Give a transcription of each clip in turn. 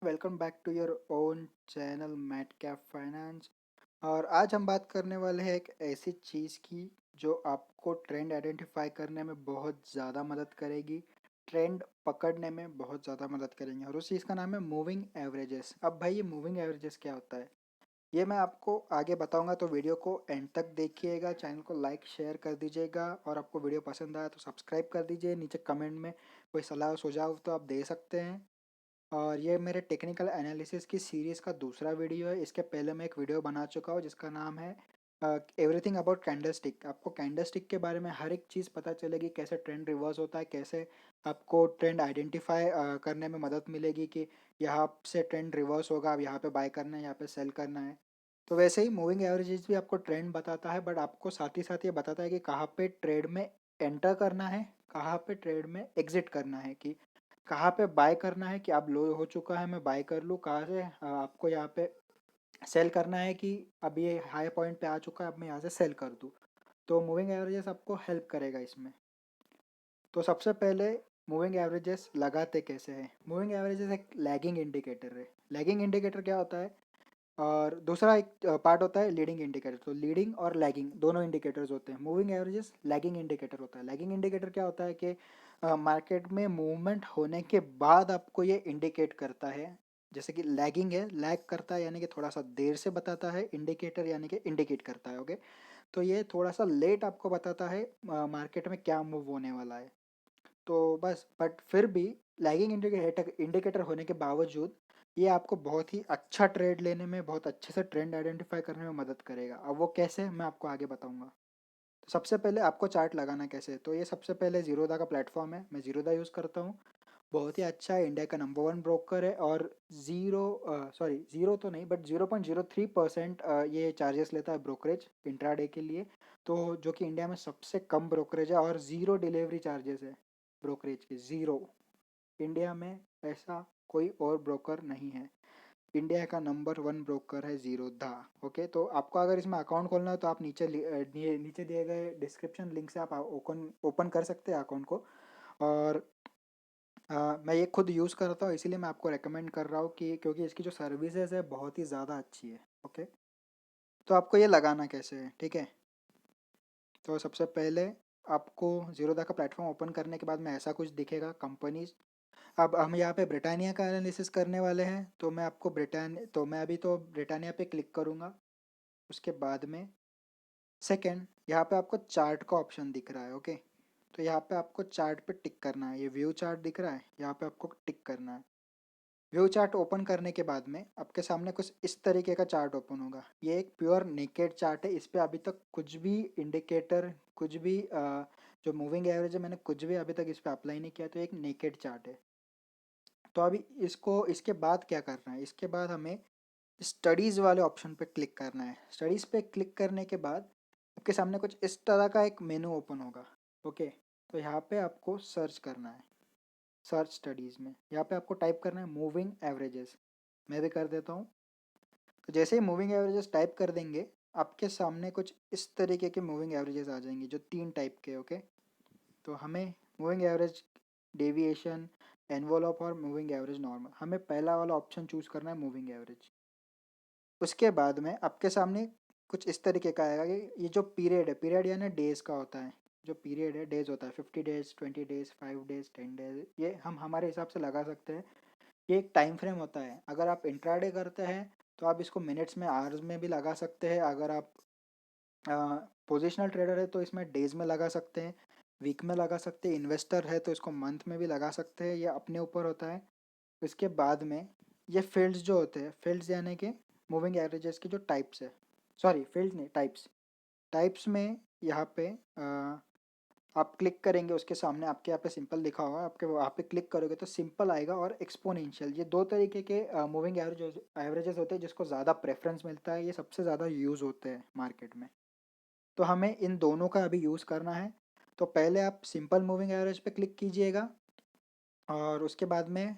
Welcome back to your own channel Matt Cap Finance. और आज हम बात करने वाले हैं एक ऐसी चीज़ की जो आपको ट्रेंड आइडेंटिफाई करने में बहुत ज़्यादा मदद करेगी, ट्रेंड पकड़ने में बहुत ज़्यादा मदद करेंगे, और उस चीज़ का नाम है मूविंग एवरेजेस। अब भाई, ये मूविंग एवरेजेस क्या होता है ये मैं आपको आगे बताऊंगा, तो वीडियो को एंड तक देखिएगा। चैनल को लाइक शेयर कर दीजिएगा, और आपको वीडियो पसंद आया तो सब्सक्राइब कर दीजिए। नीचे कमेंट में कोई सलाह सुझाव तो आप दे सकते हैं। और ये मेरे टेक्निकल एनालिसिस की सीरीज़ का दूसरा वीडियो है। इसके पहले मैं एक वीडियो बना चुका हूँ जिसका नाम है एवरीथिंग अबाउट कैंडलस्टिक। आपको कैंडलस्टिक के बारे में हर एक चीज़ पता चलेगी, कैसे ट्रेंड रिवर्स होता है, कैसे आपको ट्रेंड आइडेंटिफाई करने में मदद मिलेगी कि यहाँ से ट्रेंड रिवर्स होगा, अब यहाँ पे बाय करना है, यहाँ पे सेल करना है। तो वैसे ही मूविंग एवरेजेस भी आपको ट्रेंड बताता है, बट आपको साथ ही साथ ये बताता है कि कहाँ पे ट्रेड में एंटर करना है, कहाँ पे ट्रेड में एग्जिट करना है, कि कहाँ पे बाय करना है कि अब लो हो चुका है मैं बाय कर लूँ, कहाँ से आपको यहाँ पे सेल करना है कि अब ये हाई पॉइंट पे आ चुका है, अब मैं यहाँ से सेल कर दूँ। तो मूविंग एवरेजेस आपको हेल्प करेगा इसमें। तो सबसे पहले मूविंग एवरेजेस लगाते कैसे हैं। मूविंग एवरेजेस एक लैगिंग इंडिकेटर है। लैगिंग इंडिकेटर क्या होता है, और दूसरा एक पार्ट होता है लीडिंग इंडिकेटर। तो लीडिंग और लैगिंग दोनों इंडिकेटर्स होते हैं। मूविंग एवरेजेस लैगिंग इंडिकेटर होता है। लैगिंग इंडिकेटर क्या होता है कि मार्केट में मूवमेंट होने के बाद आपको ये इंडिकेट करता है। जैसे कि लैगिंग है, लैग करता है यानी कि थोड़ा सा देर से बताता है। इंडिकेटर यानी कि इंडिकेट करता है। ओके, तो ये थोड़ा सा लेट आपको बताता है मार्केट में क्या मूव होने वाला है। तो बस, बट फिर भी लैगिंग इंडिकेटर इंडिकेटर होने के बावजूद ये आपको बहुत ही अच्छा ट्रेड लेने में, बहुत अच्छे से ट्रेंड आइडेंटिफाई करने में मदद करेगा। अब वो कैसे, मैं आपको आगे बताऊंगा। तो सबसे पहले आपको चार्ट लगाना कैसे है। तो ये सबसे पहले जीरोधा का प्लेटफॉर्म है, मैं जीरोधा यूज़ करता हूँ। बहुत ही अच्छा है, इंडिया का नंबर वन ब्रोकर है। और जीरो तो नहीं, बट 0.03% ये चार्जेस लेता है ब्रोकरेज इंट्राडे के लिए। तो जो कि इंडिया में सबसे कम ब्रोकरेज है, और ज़ीरो डिलीवरी चार्जेस है ब्रोकरेज के, ज़ीरो। इंडिया में ऐसा कोई और ब्रोकर नहीं है। इंडिया का नंबर वन ब्रोकर है जीरोधा। ओके, तो आपको अगर इसमें अकाउंट खोलना है तो आप नीचे दिए गए डिस्क्रिप्शन लिंक से आप ओपन ओपन कर सकते हैं अकाउंट को। और मैं ये खुद यूज़ करता हूँ, इसीलिए मैं आपको रेकमेंड कर रहा हूँ कि क्योंकि इसकी जो सर्विसेज है बहुत ही ज़्यादा अच्छी है। ओके, तो आपको ये लगाना कैसे है, ठीक है। तो सबसे पहले आपको जीरोधा का प्लेटफॉर्म ओपन करने के बाद में ऐसा कुछ दिखेगा, कंपनीज। अब हम यहाँ पे ब्रिटानिया का एनालिसिस करने वाले हैं, तो मैं अभी तो ब्रिटानिया पे क्लिक करूँगा। उसके बाद में सेकंड, यहाँ पे आपको चार्ट का ऑप्शन दिख रहा है। ओके, तो यहाँ पे आपको चार्ट पे टिक करना है। ये व्यू चार्ट दिख रहा है, यहाँ पे आपको टिक करना है। व्यू चार्ट ओपन करने के बाद में आपके सामने कुछ इस तरीके का चार्ट ओपन होगा। ये एक प्योर नेकेड चार्ट है, इस पे अभी तक कुछ भी इंडिकेटर, कुछ भी जो मूविंग एवरेज है, मैंने कुछ भी अभी तक इस पे अप्लाई नहीं किया। तो एक नेकेड चार्ट है। तो अभी इसको, इसके बाद क्या करना है, इसके बाद हमें स्टडीज़ वाले ऑप्शन पे क्लिक करना है। स्टडीज़ पे क्लिक करने के बाद आपके सामने कुछ इस तरह का एक मेनू ओपन होगा। ओके, तो यहाँ पे आपको सर्च करना है। सर्च स्टडीज़ में यहाँ पे आपको टाइप करना है मूविंग एवरेजेस। मैं भी कर देता हूँ। तो जैसे ही मूविंग एवरेजेस टाइप कर देंगे, आपके सामने कुछ इस तरीके के मूविंग एवरेजेस आ जाएंगे, जो तीन टाइप के। ओके, तो हमें मूविंग एवरेज डेविएशन, एनवलप और मूविंग एवरेज नॉर्मल, हमें पहला वाला ऑप्शन चूज़ करना है, मूविंग एवरेज। उसके बाद में आपके सामने कुछ इस तरीके का आएगा कि ये जो पीरियड है, पीरियड यानी डेज़ का होता है। जो पीरियड है डेज़ होता है, 50 डेज, 20 डेज, 5 डेज, 10 डेज, ये हम हमारे हिसाब से लगा सकते हैं। ये एक टाइम फ्रेम होता है। अगर आप इंट्राडे करते हैं तो आप इसको मिनट्स में, आवर्स में भी लगा सकते हैं। अगर आप पोजिशनल ट्रेडर है तो इसमें डेज में लगा सकते हैं, वीक में लगा सकते हैं। इन्वेस्टर है तो इसको मंथ में भी लगा सकते हैं, ये अपने ऊपर होता है। इसके बाद में ये फील्ड्स जो होते हैं, फील्ड्स यानी कि मूविंग एवरेजेस की जो टाइप्स है, सॉरी फील्ड्स नहीं, टाइप्स। टाइप्स में यहाँ पे आप क्लिक करेंगे, उसके सामने आपके यहाँ पे सिंपल लिखा होगा, आपके वहाँ पे क्लिक करोगे तो सिंपल आएगा और एक्सपोनेंशियल। ये दो तरीके के मूविंग एवरेजेस होते हैं जिसको ज़्यादा प्रेफरेंस मिलता है, ये सबसे ज़्यादा यूज़ होते हैं मार्केट में। तो हमें इन दोनों का अभी यूज़ करना है। तो पहले आप सिंपल मूविंग एवरेज पे क्लिक कीजिएगा, और उसके बाद में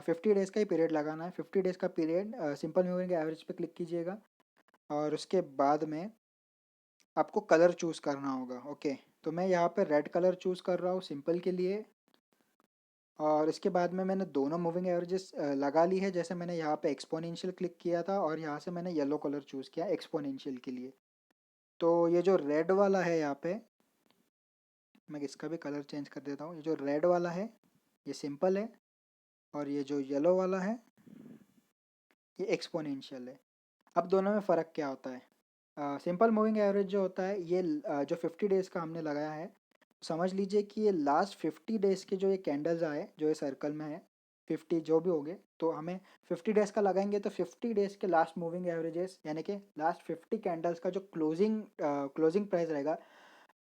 50 डेज़ का ही पीरियड लगाना है। 50 डेज़ का पीरियड सिंपल मूविंग एवरेज पे क्लिक कीजिएगा, और उसके बाद में आपको कलर चूज़ करना होगा। ओके, तो मैं यहाँ पे रेड कलर चूज़ कर रहा हूँ सिंपल के लिए। और इसके बाद में मैंने दोनों मूविंग एवरेजेस लगा ली है। जैसे मैंने यहाँ पे एक्सपोनेंशियल क्लिक किया था और यहाँ से मैंने येलो कलर चूज़ किया एक्सपोनेंशियल के लिए। तो ये जो रेड वाला है यहाँ पे, मैं इसका भी कलर चेंज कर देता हूँ। ये जो रेड वाला है ये सिंपल है, और ये जो येलो वाला है ये एक्सपोनेंशियल है। अब दोनों में फ़र्क क्या होता है? सिंपल मूविंग एवरेज जो होता है ये जो 50 डेज़ का हमने लगाया है, समझ लीजिए कि ये लास्ट 50 डेज़ के जो ये कैंडल्स आए जो ये सर्कल में है, 50 जो भी हो गए, तो हमें 50 डेज़ का लगाएंगे तो 50 डेज़ के लास्ट मूविंग एवरेजेस यानी कि लास्ट 50 कैंडल्स का जो क्लोजिंग प्राइस रहेगा,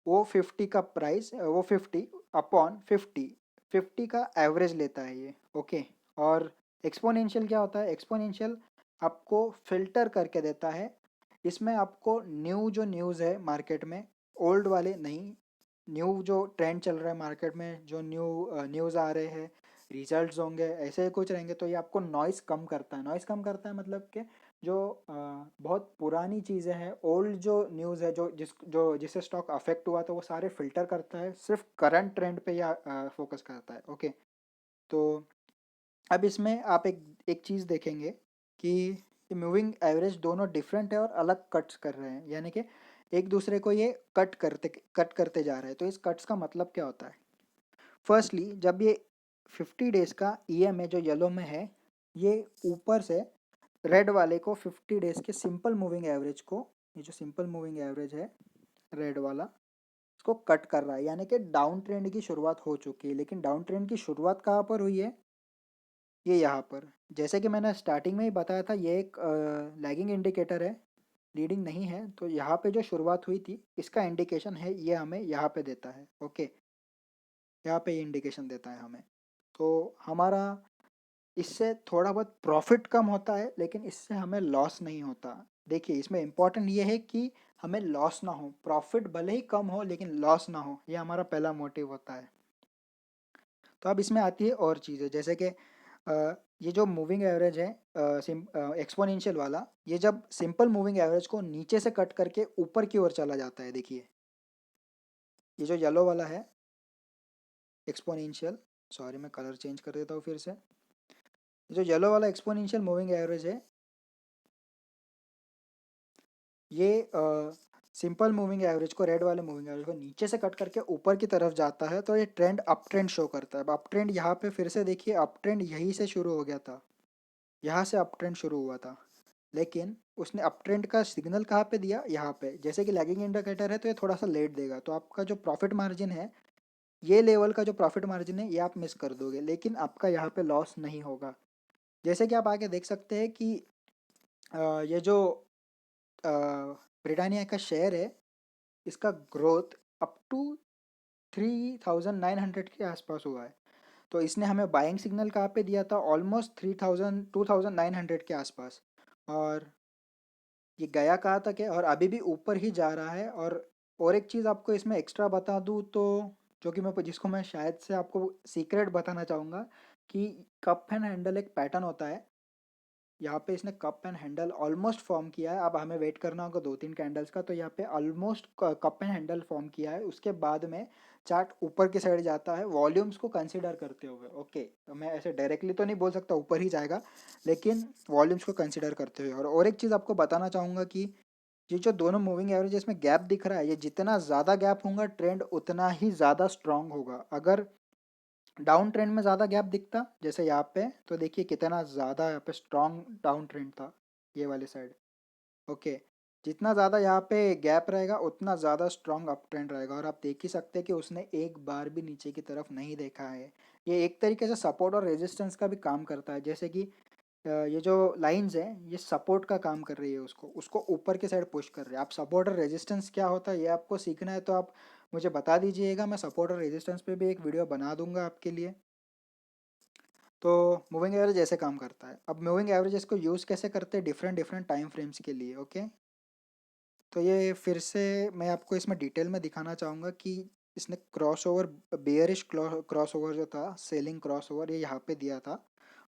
वो 50 का प्राइस, वो 50 अपॉन 50, 50 का एवरेज लेता है ये। ओके। और एक्सपोनेंशियल क्या होता है? एक्सपोनेंशियल आपको फिल्टर करके देता है। इसमें आपको न्यू जो न्यूज़ है मार्केट में, ओल्ड वाले नहीं, न्यू जो ट्रेंड चल रहा है मार्केट में, जो न्यूज़ आ रहे हैं, रिजल्ट्स होंगे, ऐसे कुछ रहेंगे, तो ये आपको नॉइस कम करता है। नॉइस कम करता है मतलब कि जो बहुत पुरानी चीज़ें हैं, ओल्ड जो न्यूज़ है, जिससे स्टॉक अफेक्ट हुआ, तो वो सारे फिल्टर करता है, सिर्फ करंट ट्रेंड पे या फोकस करता है। ओके। तो अब इसमें आप एक एक चीज़ देखेंगे कि ये मूविंग एवरेज दोनों डिफरेंट है और अलग कट्स कर रहे हैं, यानी कि एक दूसरे को ये कट करते जा रहे हैं। तो इस कट्स का मतलब क्या होता है? फर्स्टली, जब ये 50 डेज़ का EM है जो येलो में है, ये ऊपर से रेड वाले को 50 डेज़ के सिंपल मूविंग एवरेज को, ये जो सिंपल मूविंग एवरेज है रेड वाला, इसको कट कर रहा है, यानी कि डाउन ट्रेंड की शुरुआत हो चुकी है। लेकिन डाउन ट्रेंड की शुरुआत कहाँ पर हुई है? ये यहाँ पर। जैसे कि मैंने स्टार्टिंग में ही बताया था, ये एक लैगिंग इंडिकेटर है, लीडिंग नहीं है। तो यहाँ पे जो शुरुआत हुई थी इसका इंडिकेशन है, ये हमें यहाँ पे देता है। ओके, यहाँ पे ये इंडिकेशन देता है हमें। तो हमारा इससे थोड़ा बहुत प्रॉफिट कम होता है, लेकिन इससे हमें लॉस नहीं होता। देखिए, इसमें इम्पॉर्टेंट ये है कि हमें लॉस ना हो, प्रॉफिट भले ही कम हो लेकिन लॉस ना हो, ये हमारा पहला मोटिव होता है। तो अब इसमें आती है और चीज़ें, जैसे कि ये जो मूविंग एवरेज है एक्सपोनेंशियल वाला, ये जब सिंपल मूविंग एवरेज को नीचे से कट करके ऊपर की ओर चला जाता है, देखिए ये जो येलो वाला है एक्सपोनेंशियल, सॉरी मैं कलर चेंज कर देता हूँ फिर से। ये जो येलो वाला एक्सपोनेंशियल मूविंग एवरेज है, ये सिंपल मूविंग एवरेज को, रेड वाले मूविंग एवरेज को नीचे से कट करके ऊपर की तरफ जाता है, तो ये ट्रेंड अप ट्रेंड शो करता है। अब अप ट्रेंड यहाँ पे फिर से देखिए, अप ट्रेंड यहीं से शुरू हो गया था, यहाँ से अप ट्रेंड शुरू हुआ था, लेकिन उसने अप ट्रेंड का सिग्नल कहाँ पे दिया? यहाँ पे। जैसे कि लैगिंग इंडिकेटर है तो ये थोड़ा सा लेट देगा, तो आपका जो प्रॉफिट मार्जिन है, ये लेवल का जो प्रॉफिट मार्जिन है, ये आप मिस कर दोगे, लेकिन आपका यहाँ पे लॉस नहीं होगा। जैसे कि आप आगे देख सकते हैं कि ये जो ब्रिटानिया का शेयर है, इसका ग्रोथ अप टू 3900 के आसपास हुआ है। तो इसने हमें बाइंग सिग्नल कहाँ पे दिया था? ऑलमोस्ट 2900 के आसपास। और ये गया कहाँ तक है? और अभी भी ऊपर ही जा रहा है। और एक चीज़ आपको इसमें एक्स्ट्रा बता दूँ तो, जो कि जिसको मैं शायद से आपको सीक्रेट बताना चाहूँगा, कि कप एंड हैंडल एक पैटर्न होता है। यहाँ पे इसने cup and handle almost form किया है। अब हमें वेट करना होगा 2-3 कैंडल्स का। तो यहाँ पे almost cup and handle form किया है। उसके बाद में चार्ट ऊपर की साइड जाता है, वॉल्यूम्स को कंसीडर करते हुए। ओके, तो मैं ऐसे डायरेक्टली तो नहीं बोल सकता ऊपर ही जाएगा, लेकिन वॉल्यूम्स को कंसीडर करते हुए। और एक चीज़ आपको बताना चाहूँगा कि ये जो दोनों मूविंग एवरेजेस में गैप दिख रहा है, ये जितना ज़्यादा गैप होगा ट्रेंड उतना ही ज़्यादा स्ट्रांग होगा। अगर डाउन ट्रेंड में ज़्यादा गैप दिखता जैसे यहाँ पे, तो देखिए कितना ज़्यादा यहाँ पे स्ट्रांग डाउन ट्रेंड था ये वाली साइड। ओके, जितना ज़्यादा यहाँ पे गैप रहेगा उतना ज़्यादा स्ट्रांग अप ट्रेंड रहेगा। और आप देख ही सकते हैं कि उसने एक बार भी नीचे की तरफ नहीं देखा है। ये एक तरीके से सपोर्ट और रेजिस्टेंस का भी काम करता है। जैसे कि ये जो लाइंस हैं ये सपोर्ट का काम कर रही है, उसको उसको ऊपर की साइड पुश कर रही है। आप सपोर्ट और रेजिस्टेंस क्या होता है ये आपको सीखना है तो आप मुझे बता दीजिएगा, मैं सपोर्ट और रेजिस्टेंस पे भी एक वीडियो बना दूंगा आपके लिए। तो मूविंग एवरेज ऐसे काम करता है। अब मूविंग एवरेज को यूज़ कैसे करते हैं? डिफरेंट डिफरेंट टाइम फ्रेम्स के लिए। ओके, तो ये फिर से मैं आपको इसमें डिटेल में दिखाना चाहूँगा कि इसने cross over, bearish cross over जो था, सेलिंग क्रॉस ओवर, ये यहाँ पे दिया था,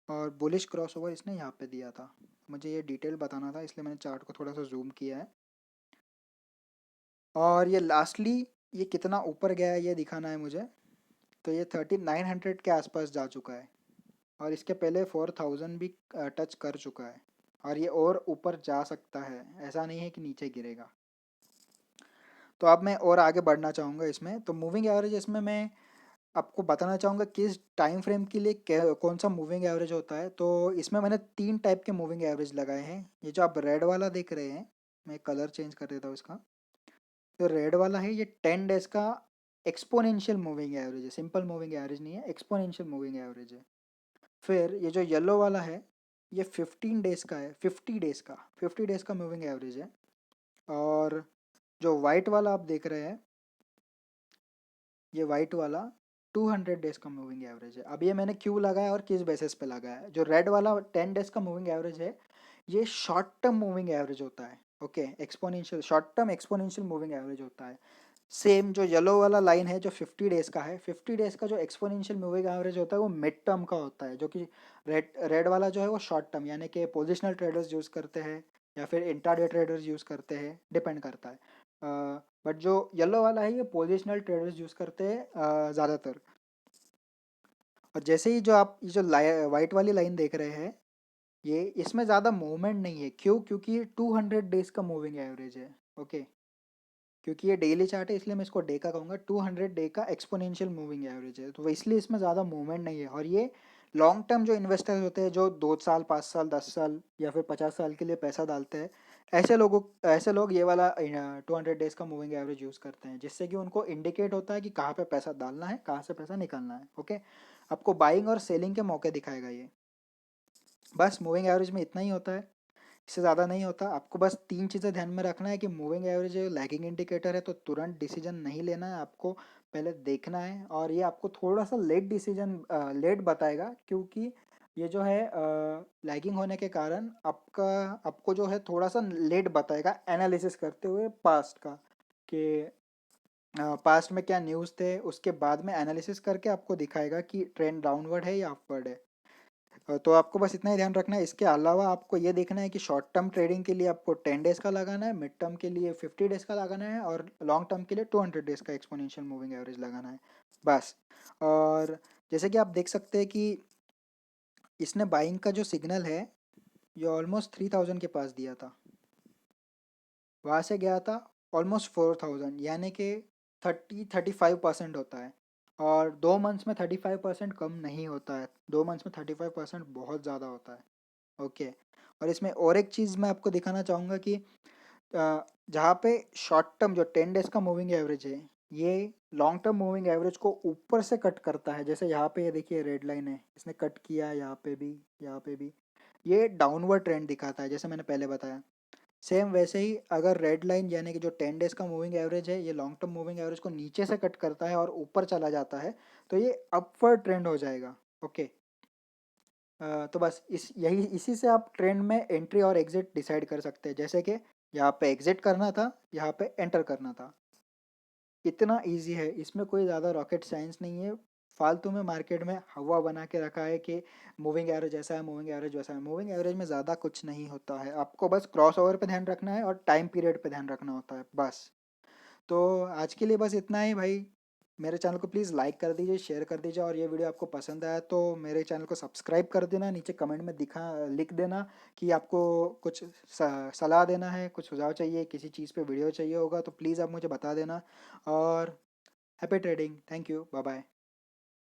और बुलिश क्रॉस ओवर इसने यहाँ पे दिया था। मुझे ये डिटेल बताना था, इसलिए मैंने चार्ट को थोड़ा सा जूम किया है। और ये लास्टली ये कितना ऊपर गया है ये दिखाना है मुझे। तो ये 3900 के आसपास जा चुका है और इसके पहले 4000 भी टच कर चुका है और ये और ऊपर जा सकता है, ऐसा नहीं है कि नीचे गिरेगा। तो अब मैं और आगे बढ़ना चाहूँगा इसमें। तो मूविंग एवरेज इसमें मैं आपको बताना चाहूँगा किस टाइम फ्रेम के लिए कौन सा मूविंग एवरेज होता है। तो इसमें मैंने 3 टाइप के मूविंग एवरेज लगाए हैं। ये जो आप रेड वाला देख रहे हैं, मैं कलर चेंज कर देता हूँ इसका। तो रेड वाला है ये 10 डेज का एक्सपोनेंशियल मूविंग एवरेज है, सिंपल मूविंग एवरेज नहीं है, एक्सपोनेंशियल मूविंग एवरेज है। फिर ये जो येलो वाला है ये 15 डेज का है, 50 डेज का मूविंग एवरेज है। और जो वाइट वाला आप देख रहे हैं, ये वाइट वाला 200 डेज का मूविंग एवरेज है। अब ये मैंने क्यों लगाया और किस बेसिस पे लगाया है। जो रेड वाला 10 डेज का मूविंग एवरेज है ये शॉर्ट टर्म मूविंग एवरेज होता है। Okay, exponential short term exponential moving average होता है। सेम जो येलो वाला लाइन है जो 50 डेज का है, 50 डेज का जो एक्सपोनेंशियल मूविंग एवरेज होता है वो मिड टर्म का होता है, जो कि रेड रेड वाला जो है वो शॉर्ट टर्म, यानी कि पोजिशनल ट्रेडर्स यूज़ करते हैं या फिर इंट्राडे ट्रेडर्स यूज़ करते हैं, डिपेंड करता है। बट जो येलो वाला है ये पोजिशनल ट्रेडर्स यूज़ करते हैं ज़्यादातर। और जैसे ही जो आप ये जो वाइट वाली लाइन देख रहे हैं, ये इसमें ज़्यादा मूवमेंट नहीं है। क्यों? क्योंकि ये 200 डेज का मूविंग एवरेज है। ओके, क्योंकि ये डेली चार्ट है इसलिए मैं इसको डे का कहूँगा। 200 डे का एक्सपोनेंशियल मूविंग एवरेज है, तो वो इसलिए इसमें ज़्यादा मूवमेंट नहीं है। और ये लॉन्ग टर्म जो इन्वेस्टर्स होते हैं जो 2 साल 5 साल 10 साल या फिर 50 साल के लिए पैसा डालते हैं, ऐसे लोग ये वाला 200 डेज का मूविंग एवरेज यूज़ करते हैं, जिससे कि उनको इंडिकेट होता है कि कहाँ पे पैसा डालना है, कहाँ से पैसा निकालना है। ओके, आपको बाइंग और सेलिंग के मौके दिखाएगा ये। बस मूविंग एवरेज में इतना ही होता है, इससे ज़्यादा नहीं होता। आपको बस 3 चीज़ें ध्यान में रखना है कि मूविंग एवरेज लैगिंग इंडिकेटर है तो तुरंत डिसीजन नहीं लेना है, आपको पहले देखना है। और ये आपको थोड़ा सा लेट बताएगा, क्योंकि ये जो है लैगिंग होने के कारण आपको जो है थोड़ा सा लेट बताएगा एनालिसिस करते हुए पास्ट का, कि पास्ट में क्या न्यूज़ थे, उसके बाद में एनालिसिस करके आपको दिखाएगा कि ट्रेंड डाउनवर्ड है या अपवर्ड है। तो आपको बस इतना ही ध्यान रखना है। इसके अलावा आपको ये देखना है कि शॉर्ट टर्म ट्रेडिंग के लिए आपको 10 डेज़ का लगाना है, मिड टर्म के लिए 50 डेज़ का लगाना है और लॉन्ग टर्म के लिए 200 डेज़ का एक्सपोनेंशियल मूविंग एवरेज लगाना है, बस। और जैसे कि आप देख सकते हैं कि इसने बाइंग का जो सिग्नल है ये ऑलमोस्ट 3000 के पास दिया था, वहाँ से गया था ऑलमोस्ट 4000, यानी कि 35% होता है। और 2 मंथ्स में 35% कम नहीं होता है, 2 मंथ्स में 35% बहुत ज़्यादा होता है। ओके, और इसमें और एक चीज़ मैं आपको दिखाना चाहूँगा कि जहाँ पे शॉर्ट टर्म जो 10 डेज़ का मूविंग एवरेज है ये लॉन्ग टर्म मूविंग एवरेज को ऊपर से कट करता है। जैसे यहाँ पे ये देखिए रेड लाइन है, इसने कट किया है, यहाँ पे भी, यहाँ पे भी ये डाउनवर्ड ट्रेंड दिखाता है, जैसे मैंने पहले बताया। सेम वैसे ही अगर रेड लाइन यानी कि जो 10 डेज़ का मूविंग एवरेज है ये लॉन्ग टर्म मूविंग एवरेज को नीचे से कट करता है और ऊपर चला जाता है, तो ये अपवर्ड ट्रेंड हो जाएगा। ओके, तो बस इसी से आप ट्रेंड में एंट्री और एग्जिट डिसाइड कर सकते हैं। जैसे कि यहाँ पे एग्जिट करना था, यहाँ पे एंटर करना था, इतना इजी है। इसमें कोई ज़्यादा रॉकेट साइंस नहीं है। फालतू में मार्केट में हवा बना के रखा है कि मूविंग एवरेज ऐसा है, मूविंग एवरेज वैसा है। मूविंग एवरेज में ज़्यादा कुछ नहीं होता है, आपको बस क्रॉस ओवर पे ध्यान रखना है और टाइम पीरियड पे ध्यान रखना होता है, बस। तो आज के लिए बस इतना ही भाई। मेरे चैनल को प्लीज़ लाइक कर दीजिए, शेयर कर दीजिए, और ये वीडियो आपको पसंद आया तो मेरे चैनल को सब्सक्राइब कर देना। नीचे कमेंट में लिख देना कि आपको कुछ सलाह देना है, कुछ सुझाव चाहिए, किसी चीज़ पे वीडियो चाहिए होगा तो प्लीज़ आप मुझे बता देना। और happy trading, thank you, bye bye.